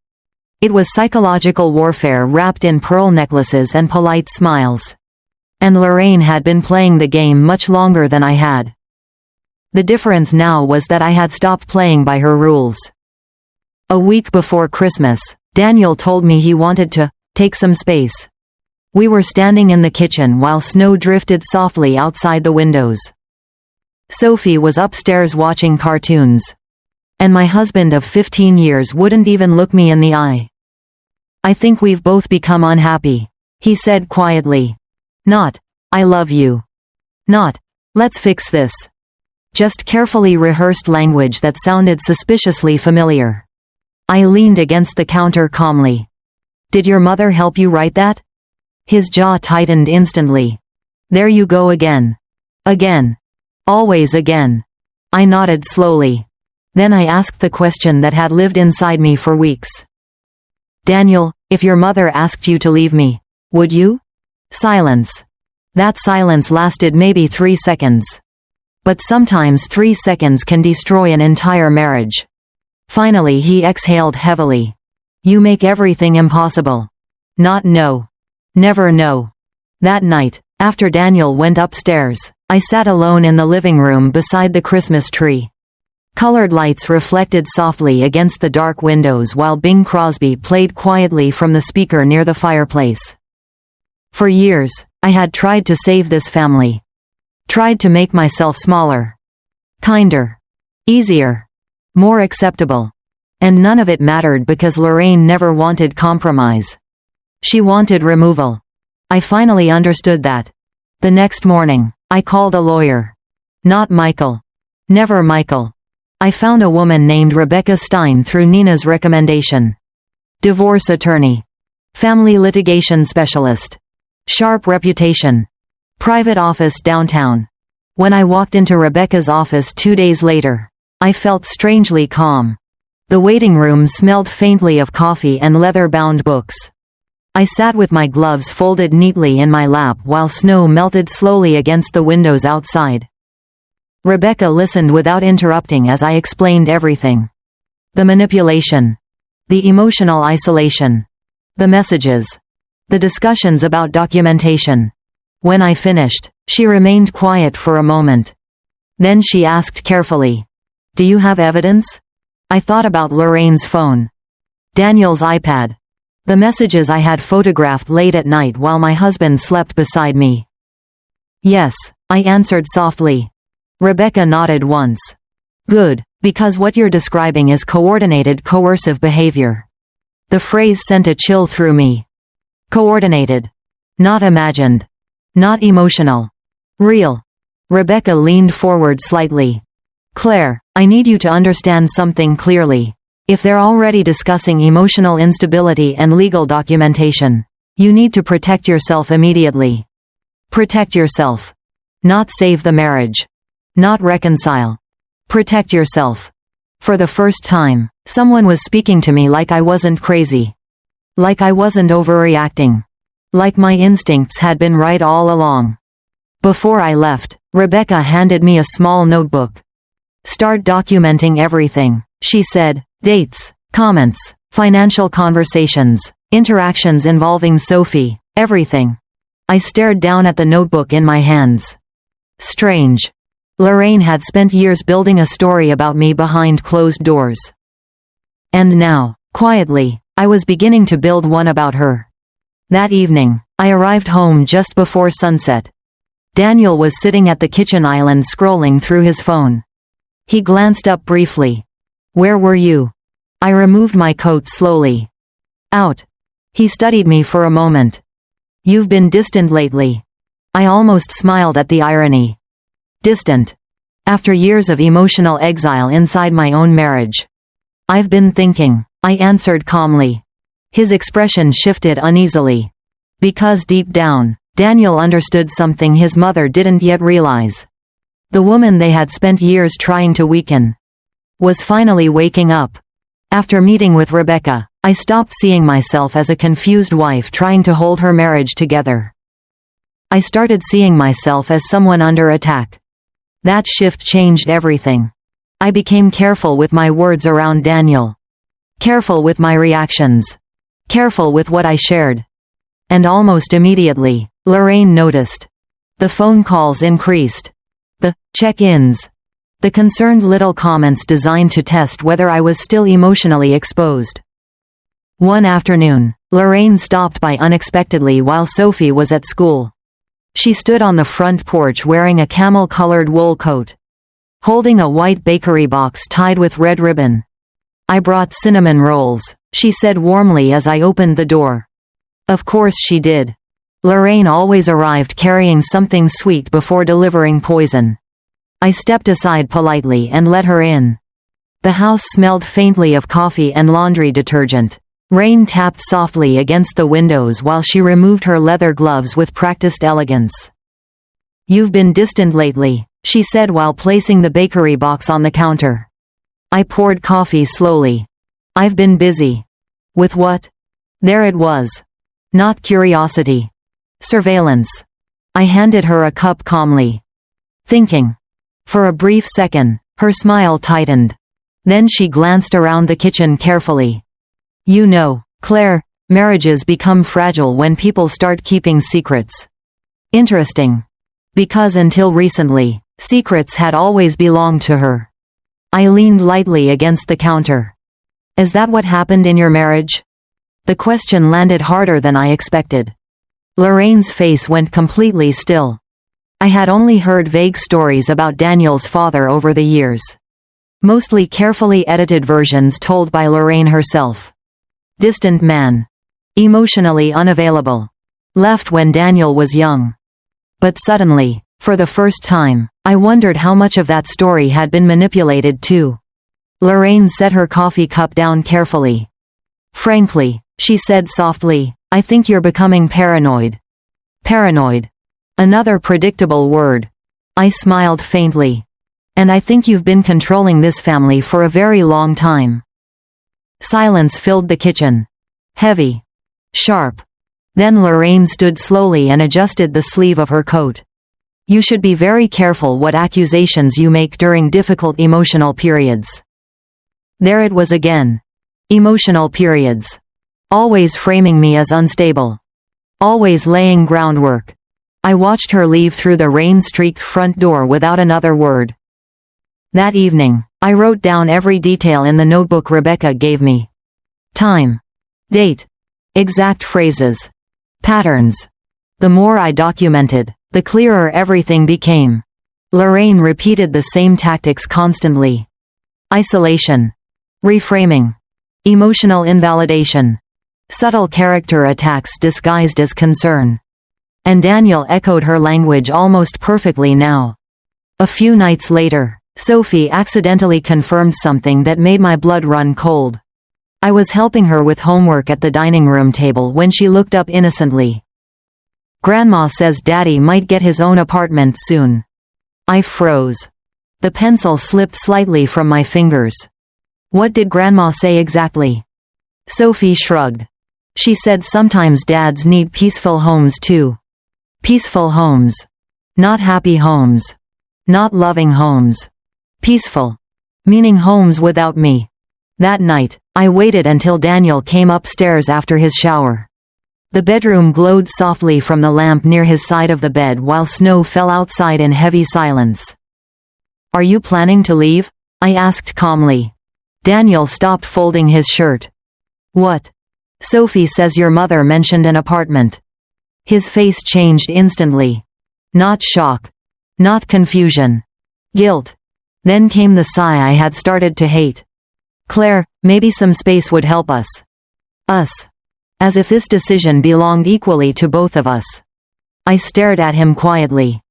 It was psychological warfare wrapped in pearl necklaces and polite smiles. And Lorraine had been playing the game much longer than I had. The difference now was that I had stopped playing by her rules. A week before Christmas, Daniel told me he wanted to take some space. We were standing in the kitchen while snow drifted softly outside the windows. Sophie was upstairs watching cartoons. And my husband of 15 years wouldn't even look me in the eye. I think we've both become unhappy, he said quietly. Not, I love you. Not, let's fix this. Just carefully rehearsed language that sounded suspiciously familiar. I leaned against the counter calmly. Did your mother help you write that? His jaw tightened instantly. There you go again. Again. Always again. I nodded slowly. Then I asked the question that had lived inside me for weeks. Daniel, if your mother asked you to leave me, would you? Silence. That silence lasted maybe 3 seconds. But sometimes 3 seconds can destroy an entire marriage. Finally he exhaled heavily. You make everything impossible. Not no. Never no. That night, after Daniel went upstairs, I sat alone in the living room beside the Christmas tree. Colored lights reflected softly against the dark windows while Bing Crosby played quietly from the speaker near the fireplace. For years, I had tried to save this family. Tried to make myself smaller. Kinder. Easier. More acceptable. And none of it mattered because Lorraine never wanted compromise. She wanted removal. I finally understood that. The next morning, I called a lawyer. Not Michael. Never Michael. I found a woman named Rebecca Stein through Nina's recommendation. Divorce attorney. Family litigation specialist. Sharp reputation. Private office downtown. When I walked into Rebecca's office 2 days later, I felt strangely calm. The waiting room smelled faintly of coffee and leather-bound books. I sat with my gloves folded neatly in my lap while snow melted slowly against the windows outside. Rebecca listened without interrupting as I explained everything. The manipulation. The emotional isolation. The messages. The discussions about documentation. When I finished, she remained quiet for a moment. Then she asked carefully, "Do you have evidence?" I thought about Lorraine's phone. Daniel's iPad. The messages I had photographed late at night while my husband slept beside me. "Yes," I answered softly. Rebecca nodded once. "Good, because what you're describing is coordinated coercive behavior." The phrase sent a chill through me. Coordinated. Not imagined. Not emotional. Real. Rebecca leaned forward slightly. "Claire, I need you to understand something clearly. If they're already discussing emotional instability and legal documentation, you need to protect yourself immediately. Protect yourself. Not save the marriage. Not reconcile. Protect yourself." For the first time, someone was speaking to me like I wasn't crazy. Like I wasn't overreacting. Like my instincts had been right all along. Before I left, Rebecca handed me a small notebook. "Start documenting everything," she said. "Dates, comments, financial conversations, interactions involving Sophie, everything." I stared down at the notebook in my hands. Strange. Lorraine had spent years building a story about me behind closed doors. And now, quietly, I was beginning to build one about her. That evening, I arrived home just before sunset. Daniel was sitting at the kitchen island scrolling through his phone. He glanced up briefly. "Where were you?" I removed my coat slowly. "Out." He studied me for a moment. "You've been distant lately." I almost smiled at the irony. Distant. After years of emotional exile inside my own marriage. "I've been thinking," I answered calmly. His expression shifted uneasily. Because deep down, Daniel understood something his mother didn't yet realize. The woman they had spent years trying to weaken was finally waking up. After meeting with Rebecca, I stopped seeing myself as a confused wife trying to hold her marriage together. I started seeing myself as someone under attack. That shift changed everything. I became careful with my words around Daniel. Careful with my reactions. Careful with what I shared. And almost immediately, Lorraine noticed. The phone calls increased. The check-ins. The concerned little comments designed to test whether I was still emotionally exposed. One afternoon, Lorraine stopped by unexpectedly while Sophie was at school. She stood on the front porch wearing a camel-colored wool coat, holding a white bakery box tied with red ribbon. "I brought cinnamon rolls," she said warmly as I opened the door. Of course she did. Lorraine always arrived carrying something sweet before delivering poison. I stepped aside politely and let her in. The house smelled faintly of coffee and laundry detergent. Rain tapped softly against the windows while she removed her leather gloves with practiced elegance. "You've been distant lately," she said while placing the bakery box on the counter. I poured coffee slowly. "I've been busy." "With what?" There it was. Not curiosity. Surveillance. I handed her a cup calmly. Thinking. For a brief second, her smile tightened. Then she glanced around the kitchen carefully. "You know, Claire, marriages become fragile when people start keeping secrets." Interesting. Because until recently, secrets had always belonged to her. I leaned lightly against the counter. "Is that what happened in your marriage?" The question landed harder than I expected. Lorraine's face went completely still. I had only heard vague stories about Daniel's father over the years. Mostly carefully edited versions told by Lorraine herself. Distant man. Emotionally unavailable. Left when Daniel was young. But suddenly, for the first time, I wondered how much of that story had been manipulated too. Lorraine set her coffee cup down carefully. "Frankly," she said softly, I think you're becoming paranoid. Paranoid. Another predictable word. I smiled faintly. And I think you've been controlling this family for a very long time. Silence filled the kitchen. Heavy. Sharp. Then Lorraine stood slowly and adjusted the sleeve of her coat. You should be very careful what accusations you make during difficult emotional periods. There it was again. Emotional periods. Always framing me as unstable. Always laying groundwork. I watched her leave through the rain-streaked front door without another word. That evening, I wrote down every detail in the notebook Rebecca gave me. Time. Date. Exact phrases. Patterns. The more I documented, the clearer everything became. Lorraine repeated the same tactics constantly. Isolation. Reframing. Emotional invalidation. Subtle character attacks disguised as concern. And Daniel echoed her language almost perfectly now. A few nights later, Sophie accidentally confirmed something that made my blood run cold. I was helping her with homework at the dining room table when she looked up innocently. Grandma says Daddy might get his own apartment soon. I froze. The pencil slipped slightly from my fingers. What did Grandma say exactly? Sophie shrugged. She said sometimes dads need peaceful homes too. Peaceful homes. Not happy homes. Not loving homes. Peaceful. Meaning homes without me. That night, I waited until Daniel came upstairs after his shower. The bedroom glowed softly from the lamp near his side of the bed while snow fell outside in heavy silence. Are you planning to leave? I asked calmly. Daniel stopped folding his shirt. What? Sophie says your mother mentioned an apartment. His face changed instantly. Not shock. Not confusion. Guilt. Then came the sigh I had started to hate. Claire, maybe some space would help us. Us. As if this decision belonged equally to both of us. I stared at him quietly.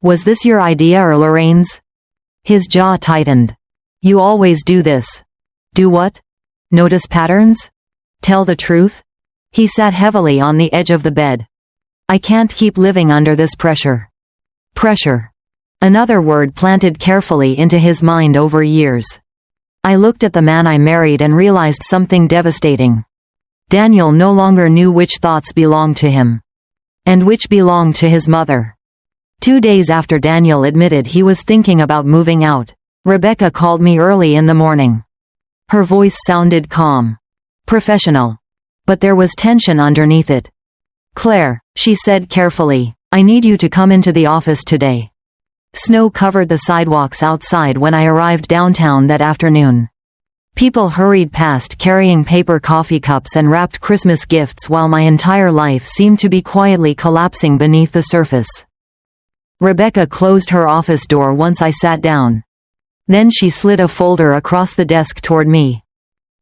Was this your idea or Lorraine's? His jaw tightened. You always do this. Do what? Notice patterns? Tell the truth? He sat heavily on the edge of the bed. I can't keep living under this pressure. Pressure. Another word planted carefully into his mind over years. I looked at the man I married and realized something devastating. Daniel no longer knew which thoughts belonged to him. And which belonged to his mother. 2 days after Daniel admitted he was thinking about moving out, Rebecca called me early in the morning. Her voice sounded calm. Professional. But there was tension underneath it. Claire, she said carefully, I need you to come into the office today. Snow covered the sidewalks outside when I arrived downtown that afternoon. People hurried past carrying paper coffee cups and wrapped Christmas gifts while my entire life seemed to be quietly collapsing beneath the surface. Rebecca closed her office door once I sat down. Then she slid a folder across the desk toward me.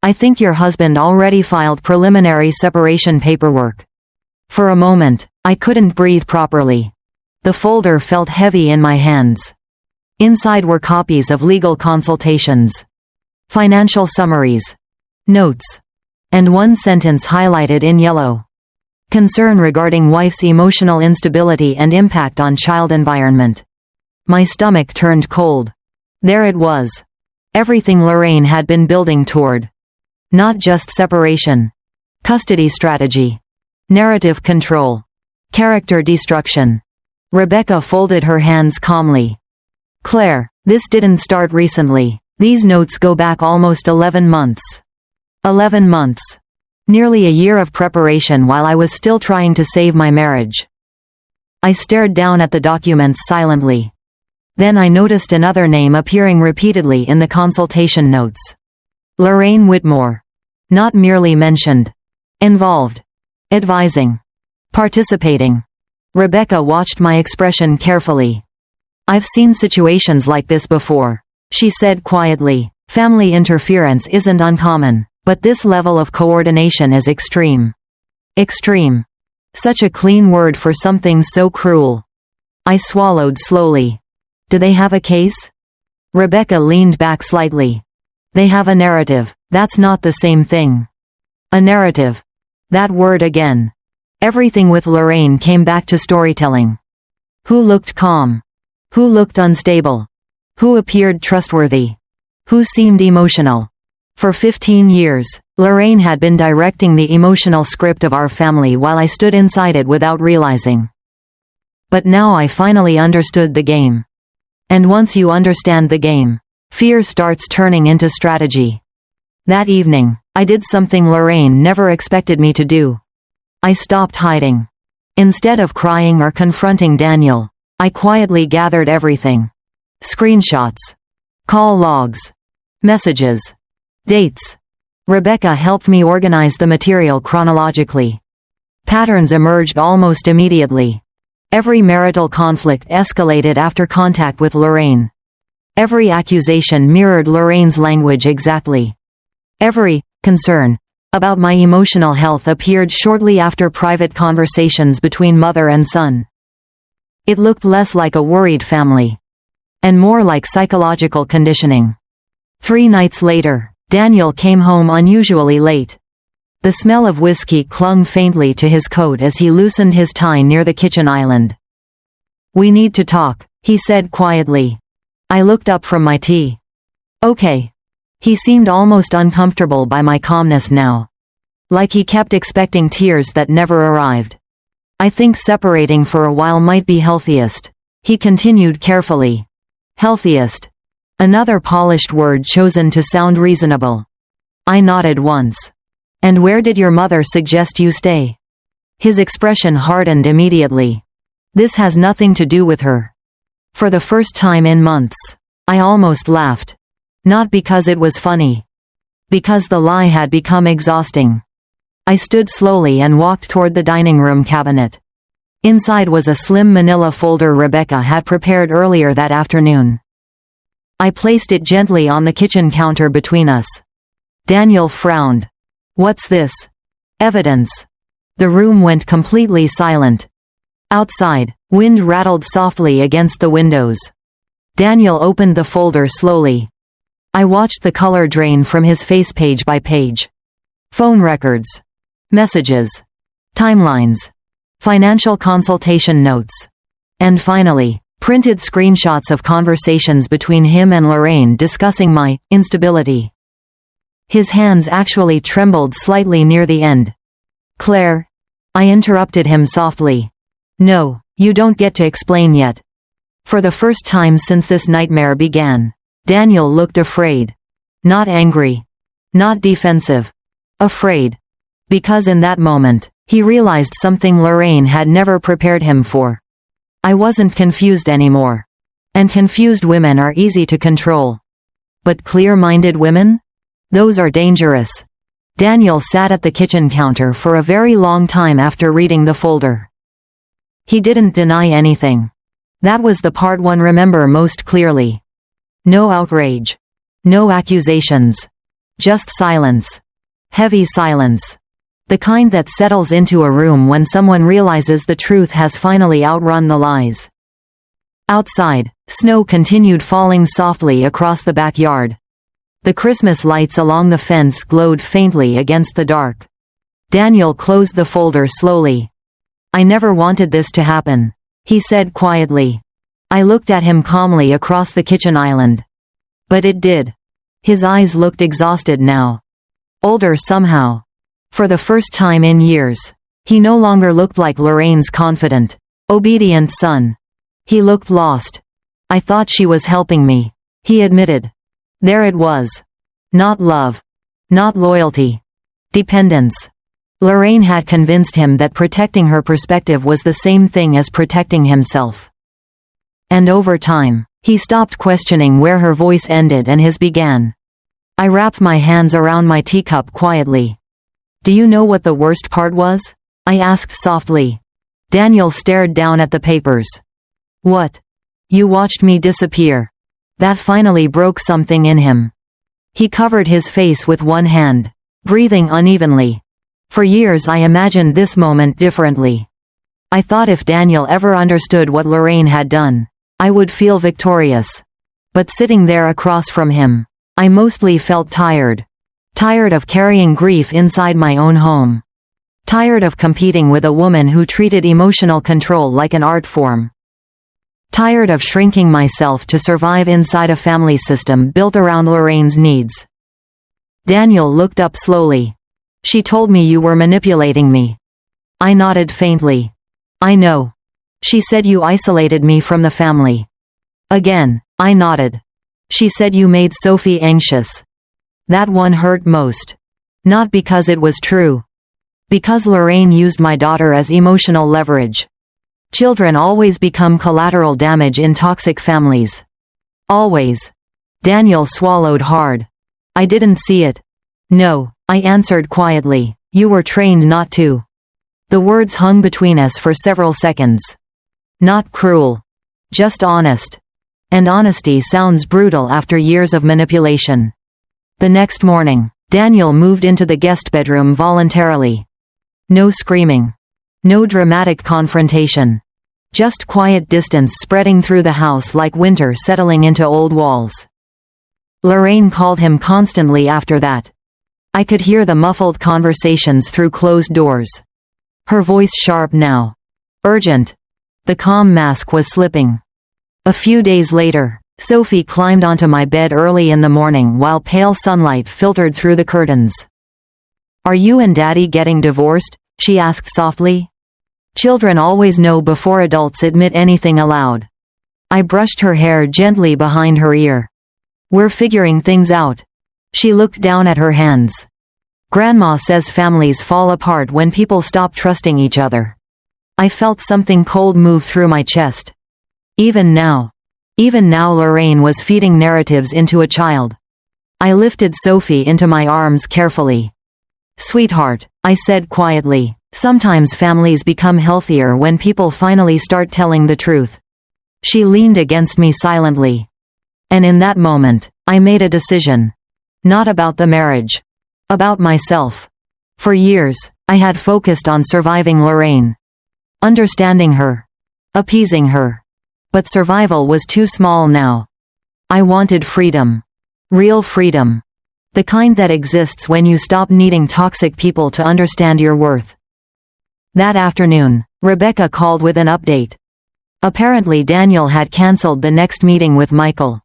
I think your husband already filed preliminary separation paperwork. For a moment, I couldn't breathe properly. The folder felt heavy in my hands. Inside were copies of legal consultations. Financial summaries. Notes. And one sentence highlighted in yellow. Concern regarding wife's emotional instability and impact on child environment. My stomach turned cold. There it was. Everything Lorraine had been building toward. Not just separation. Custody strategy. Narrative control. Character destruction. Rebecca folded her hands calmly. Claire, this didn't start recently. These notes go back almost 11 months. 11 months. Nearly a year of preparation while I was still trying to save my marriage. I stared down at the documents silently. Then I noticed another name appearing repeatedly in the consultation notes. Lorraine Whitmore. Not merely mentioned. Involved. Advising. Participating. Rebecca watched my expression carefully. I've seen situations like this before, she said quietly. Family interference isn't uncommon, but this level of coordination is extreme. Extreme. Such a clean word for something so cruel. I swallowed slowly. Do they have a case? Rebecca leaned back slightly. They have a narrative. That's not the same thing. A narrative. That word again. Everything with Lorraine came back to storytelling. Who looked calm? Who looked unstable? Who appeared trustworthy? Who seemed emotional? For 15 years, Lorraine had been directing the emotional script of our family while I stood inside it without realizing. But now I finally understood the game. And once you understand the game, fear starts turning into strategy. That evening, I did something Lorraine never expected me to do. I stopped hiding. Instead of crying or confronting Daniel, I quietly gathered everything. Screenshots, call logs, messages, dates. Rebecca helped me organize the material chronologically. Patterns emerged almost immediately. Every marital conflict escalated after contact with Lorraine. Every accusation mirrored Lorraine's language exactly. Every concern about my emotional health appeared shortly after private conversations between mother and son. It looked less like a worried family, and more like psychological conditioning. 3 nights later, Daniel came home unusually late. The smell of whiskey clung faintly to his coat as he loosened his tie near the kitchen island. "We need to talk," he said quietly. I looked up from my tea. "Okay." He seemed almost uncomfortable by my calmness now. Like he kept expecting tears that never arrived. "I think separating for a while might be healthiest," he continued carefully. Healthiest. Another polished word chosen to sound reasonable. I nodded once. "And where did your mother suggest you stay?" His expression hardened immediately. "This has nothing to do with her." For the first time in months, I almost laughed. Not because it was funny. Because the lie had become exhausting. I stood slowly and walked toward the dining room cabinet. Inside was a slim manila folder Rebecca had prepared earlier that afternoon. I placed it gently on the kitchen counter between us. Daniel frowned. "What's this?" "Evidence." The room went completely silent. Outside, wind rattled softly against the windows. Daniel opened the folder slowly. I watched the color drain from his face page by page. Phone records. Messages. Timelines. Financial consultation notes. And finally, printed screenshots of conversations between him and Lorraine discussing my instability. His hands actually trembled slightly near the end. "Claire," I interrupted him softly. "No, you don't get to explain yet." For the first time since this nightmare began, Daniel looked afraid. Not angry. Not defensive. Afraid. Because in that moment, he realized something Lorraine had never prepared him for. I wasn't confused anymore. And confused women are easy to control. But clear-minded women? Those are dangerous. Daniel sat at the kitchen counter for a very long time after reading the folder. He didn't deny anything. That was the part one remember most clearly. No outrage. No accusations. Just silence. Heavy silence. The kind that settles into a room when someone realizes the truth has finally outrun the lies. Outside, snow continued falling softly across the backyard. The Christmas lights along the fence glowed faintly against the dark. Daniel closed the folder slowly. "I never wanted this to happen," he said quietly. I looked at him calmly across the kitchen island. But it did. His eyes looked exhausted now. Older somehow. For the first time in years, he no longer looked like Lorraine's confident, obedient son. He looked lost. "I thought she was helping me," he admitted. There it was. Not love. Not loyalty. Dependence. Lorraine had convinced him that protecting her perspective was the same thing as protecting himself. And over time, he stopped questioning where her voice ended and his began. I wrapped my hands around my teacup quietly. "Do you know what the worst part was?" I asked softly. Daniel stared down at the papers. "What?" "You watched me disappear." That finally broke something in him. He covered his face with one hand, breathing unevenly. For years I imagined this moment differently. I thought if Daniel ever understood what Lorraine had done, I would feel victorious. But sitting there across from him, I mostly felt tired. Tired of carrying grief inside my own home. Tired of competing with a woman who treated emotional control like an art form. Tired of shrinking myself to survive inside a family system built around Lorraine's needs. Daniel looked up slowly. She told me you were manipulating me. I nodded faintly. I know. She said you isolated me from the family. Again, I nodded. She said you made Sophie anxious. That one hurt most. Not because it was true. Because Lorraine used my daughter as emotional leverage. Children always become collateral damage in toxic families. Always. Daniel swallowed hard. I didn't see it. No, I answered quietly. You were trained not to. The words hung between us for several seconds. Not cruel. Just honest. And honesty sounds brutal after years of manipulation. The next morning, Daniel moved into the guest bedroom voluntarily. No screaming. No dramatic confrontation. Just quiet distance spreading through the house like winter settling into old walls. Lorraine called him constantly after that. I could hear the muffled conversations through closed doors. Her voice sharp now. Urgent. The calm mask was slipping. A few days later, Sophie climbed onto my bed early in the morning while pale sunlight filtered through the curtains. Are you and Daddy getting divorced? She asked softly. Children always know before adults admit anything aloud. I brushed her hair gently behind her ear. We're figuring things out. She looked down at her hands. Grandma says families fall apart when people stop trusting each other. I felt something cold move through my chest. Even now Lorraine was feeding narratives into a child. I lifted Sophie into my arms carefully. Sweetheart, I said quietly, sometimes families become healthier when people finally start telling the truth. She leaned against me silently. And in that moment, I made a decision. Not about the marriage. About myself. For years, I had focused on surviving Lorraine. Understanding her. Appeasing her. But survival was too small now. I wanted freedom. Real freedom. The kind that exists when you stop needing toxic people to understand your worth. That afternoon, Rebecca called with an update. Apparently Daniel had cancelled the next meeting with Michael.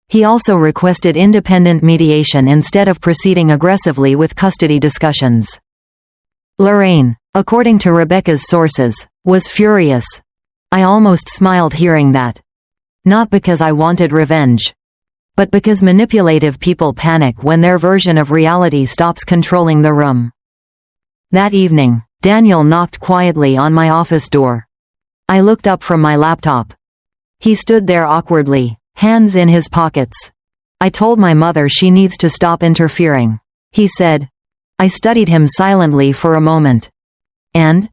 He also requested independent mediation instead of proceeding aggressively with custody discussions. Lorraine, according to Rebecca's sources, was furious. I almost smiled hearing that. Not because I wanted revenge. But because manipulative people panic when their version of reality stops controlling the room. That evening, Daniel knocked quietly on my office door. I looked up from my laptop. He stood there awkwardly, hands in his pockets. I told my mother she needs to stop interfering, he said. I studied him silently for a moment. And?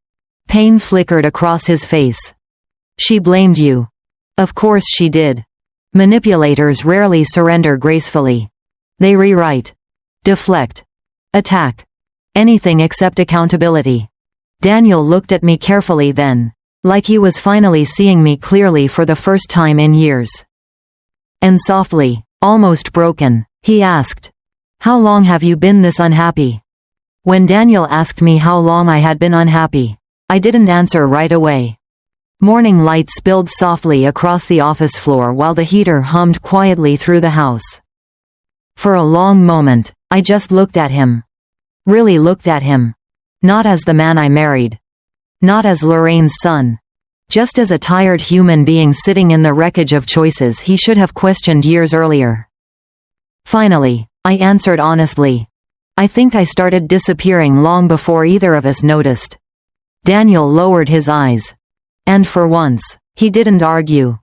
Pain flickered across his face. She blamed you. Of course she did. Manipulators rarely surrender gracefully. They rewrite. Deflect. Attack. Anything except accountability. Daniel looked at me carefully then, like he was finally seeing me clearly for the first time in years. And softly, almost broken, he asked, "How long have you been this unhappy?" When Daniel asked me how long I had been unhappy, I didn't answer right away. Morning light spilled softly across the office floor while the heater hummed quietly through the house. For a long moment, I just looked at him. Really looked at him. Not as the man I married. Not as Lorraine's son. Just as a tired human being sitting in the wreckage of choices he should have questioned years earlier. Finally, I answered honestly. I think I started disappearing long before either of us noticed. Daniel lowered his eyes. And for once, he didn't argue.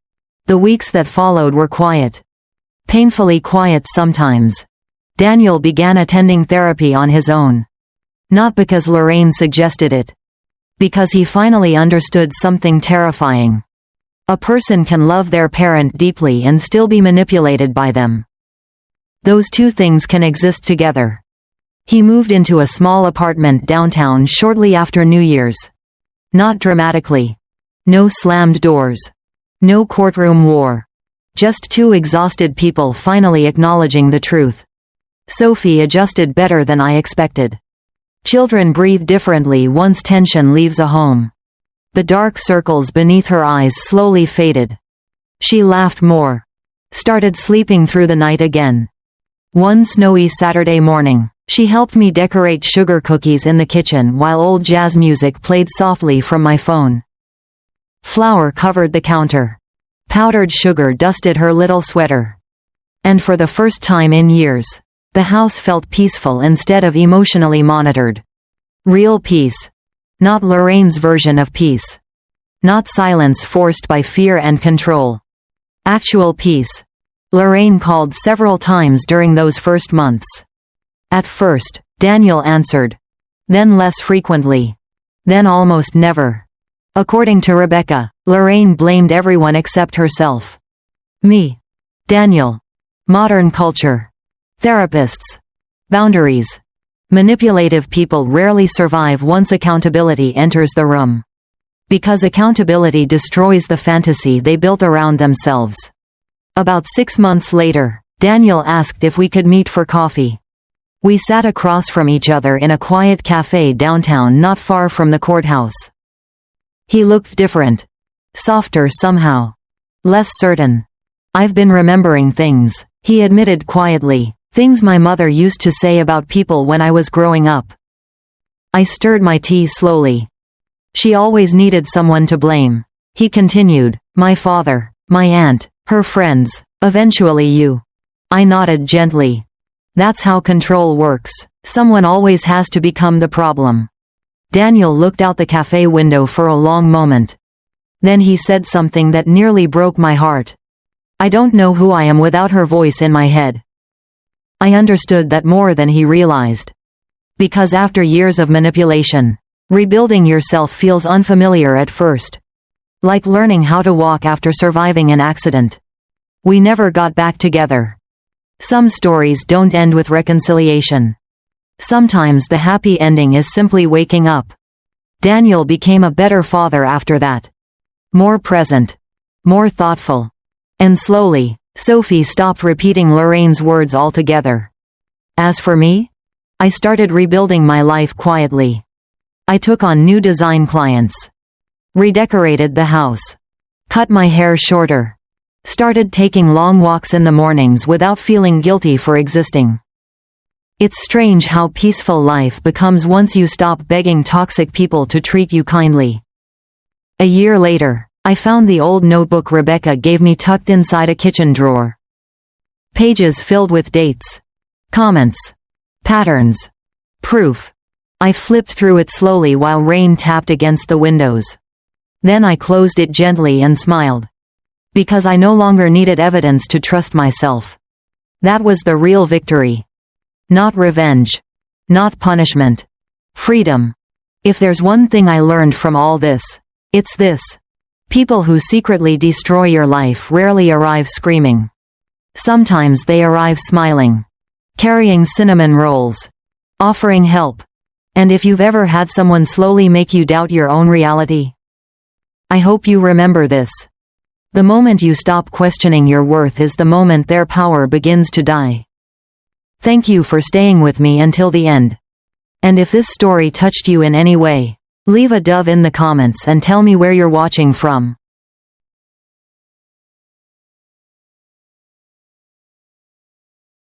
The weeks that followed were quiet. Painfully quiet sometimes. Daniel began attending therapy on his own. Not because Lorraine suggested it. Because he finally understood something terrifying. A person can love their parent deeply and still be manipulated by them. Those two things can exist together. He moved into a small apartment downtown shortly after New Year's. Not dramatically. No slammed doors. No courtroom war. Just two exhausted people finally acknowledging the truth. Sophie adjusted better than I expected. Children breathe differently once tension leaves a home. The dark circles beneath her eyes slowly faded. She laughed more. Started sleeping through the night again. One snowy Saturday morning, she helped me decorate sugar cookies in the kitchen while old jazz music played softly from my phone. Flour covered the counter. Powdered sugar dusted her little sweater. And for the first time in years, the house felt peaceful instead of emotionally monitored. Real peace. Not Lorraine's version of peace. Not silence forced by fear and control. Actual peace. Lorraine called several times during those first months. At first, Daniel answered. Then less frequently. Then almost never. According to Rebecca, Lorraine blamed everyone except herself. Me. Daniel. Modern culture. Therapists. Boundaries. Manipulative people rarely survive once accountability enters the room. Because accountability destroys the fantasy they built around themselves. About 6 months later, Daniel asked if we could meet for coffee. We sat across from each other in a quiet cafe downtown not far from the courthouse. He looked different. Softer somehow. Less certain. I've been remembering things, he admitted quietly. Things my mother used to say about people when I was growing up. I stirred my tea slowly. She always needed someone to blame. He continued, my father, my aunt, her friends, eventually you. I nodded gently. That's how control works. Someone always has to become the problem. Daniel looked out the cafe window for a long moment. Then he said something that nearly broke my heart. I don't know who I am without her voice in my head. I understood that more than he realized. Because after years of manipulation, rebuilding yourself feels unfamiliar at first. Like learning how to walk after surviving an accident. We never got back together. Some stories don't end with reconciliation. Sometimes the happy ending is simply waking up. Daniel became a better father after that. More present. More thoughtful. And slowly, Sophie stopped repeating Lorraine's words altogether. As for me, I started rebuilding my life quietly. I took on new design clients. Redecorated the house. Cut my hair shorter. Started taking long walks in the mornings without feeling guilty for existing. It's strange how peaceful life becomes once you stop begging toxic people to treat you kindly. A year later, I found the old notebook Rebecca gave me tucked inside a kitchen drawer. Pages filled with dates. Comments. Patterns. Proof. I flipped through it slowly while rain tapped against the windows. Then I closed it gently and smiled. Because I no longer needed evidence to trust myself. That was the real victory. Not revenge. Not punishment. Freedom. If there's one thing I learned from all this, it's this. People who secretly destroy your life rarely arrive screaming. Sometimes they arrive smiling. Carrying cinnamon rolls. Offering help. And if you've ever had someone slowly make you doubt your own reality, I hope you remember this. The moment you stop questioning your worth is the moment their power begins to die. Thank you for staying with me until the end. And if this story touched you in any way, leave a dove in the comments and tell me where you're watching from.